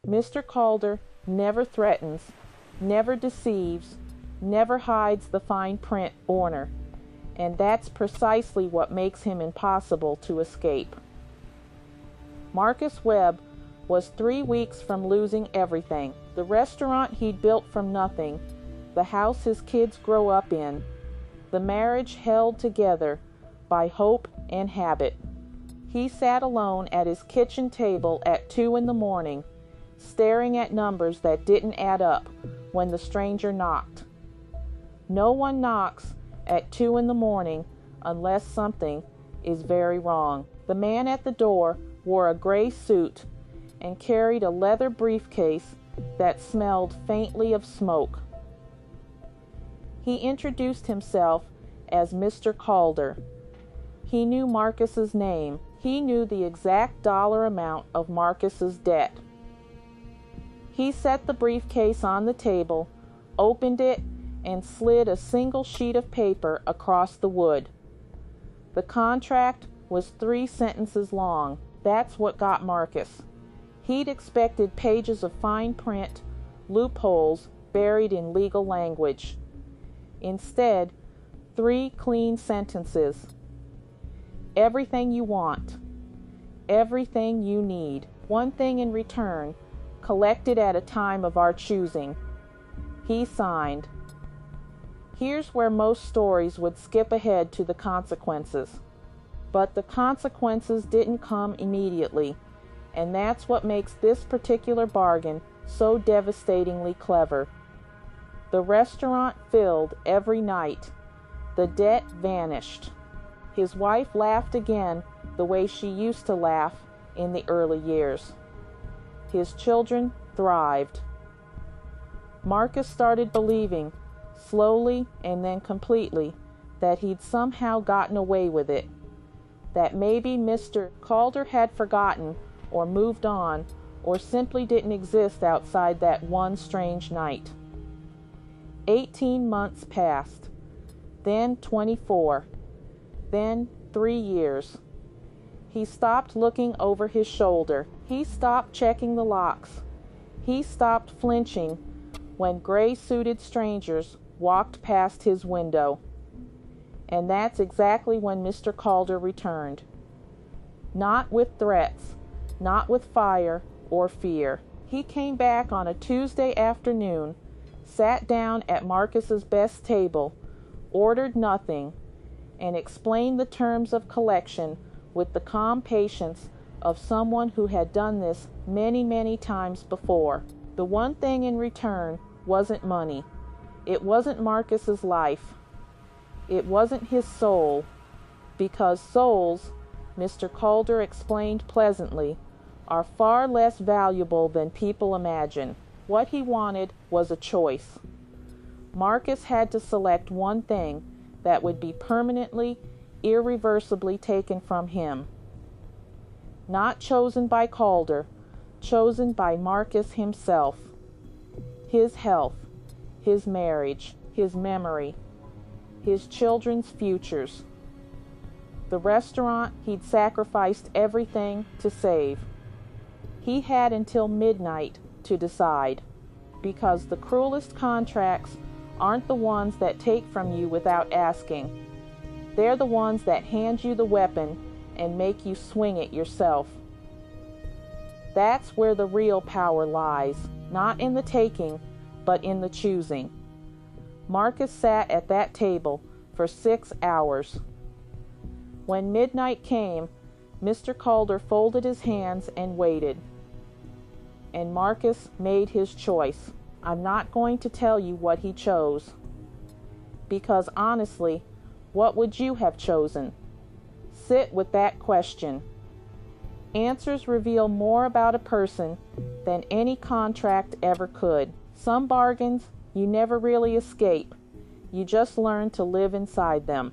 Mr. Calder never threatens, never deceives, never hides the fine print owner, and that's precisely what makes him impossible to escape. Marcus Webb was 3 weeks from losing everything: the restaurant he'd built from nothing, the house his kids grow up in, the marriage held together by hope and habit. He sat alone at his kitchen table at 2 in the morning, staring at numbers that didn't add up, when the stranger knocked. No one knocks at 2 in the morning unless something is very wrong. The man at the door wore a gray suit and carried a leather briefcase that smelled faintly of smoke. He introduced himself as Mr. Calder. He knew Marcus's name. He knew the exact dollar amount of Marcus's debt. He set the briefcase on the table, opened it, and slid a single sheet of paper across the wood. The contract was 3 sentences long. That's what got Marcus. He'd expected pages of fine print, loopholes buried in legal language. Instead, 3 clean sentences. Everything you want. Everything you need. One thing in return, collected at a time of our choosing. He signed. Here's where most stories would skip ahead to the consequences. But the consequences didn't come immediately, and that's what makes this particular bargain so devastatingly clever. The restaurant filled every night. The debt vanished. His wife laughed again the way she used to laugh in the early years. His children thrived. Marcus started believing, slowly and then completely, that he'd somehow gotten away with it, that maybe Mr. Calder had forgotten or moved on or simply didn't exist outside that one strange night. 18 months passed, then 24, then 3 years. He stopped looking over his shoulder. He stopped checking the locks. He stopped flinching when gray-suited strangers walked past his window. And that's exactly when Mr. Calder returned. Not with threats, not with fire or fear. He came back on a Tuesday afternoon, sat down at Marcus's best table, ordered nothing, and explained the terms of collection with the calm patience of someone who had done this many, many times before. The one thing in return wasn't money. It wasn't Marcus's life. It wasn't his soul, because souls, Mr. Calder explained pleasantly, are far less valuable than people imagine. What he wanted was a choice. Marcus had to select one thing that would be permanently, irreversibly taken from him. Not chosen by Calder, chosen by Marcus himself. His health, his marriage, his memory, his children's futures. The restaurant he'd sacrificed everything to save. He had until midnight to decide, because the cruelest contracts aren't the ones that take from you without asking. They're the ones that hand you the weapon and make you swing it yourself. That's where the real power lies, not in the taking, but in the choosing. Marcus sat at that table for 6 hours. When midnight came, Mr. Calder folded his hands and waited. And Marcus made his choice. I'm not going to tell you what he chose, because honestly, what would you have chosen? Sit with that question. Answers reveal more about a person than any contract ever could. Some bargains you never really escape. You just learn to live inside them.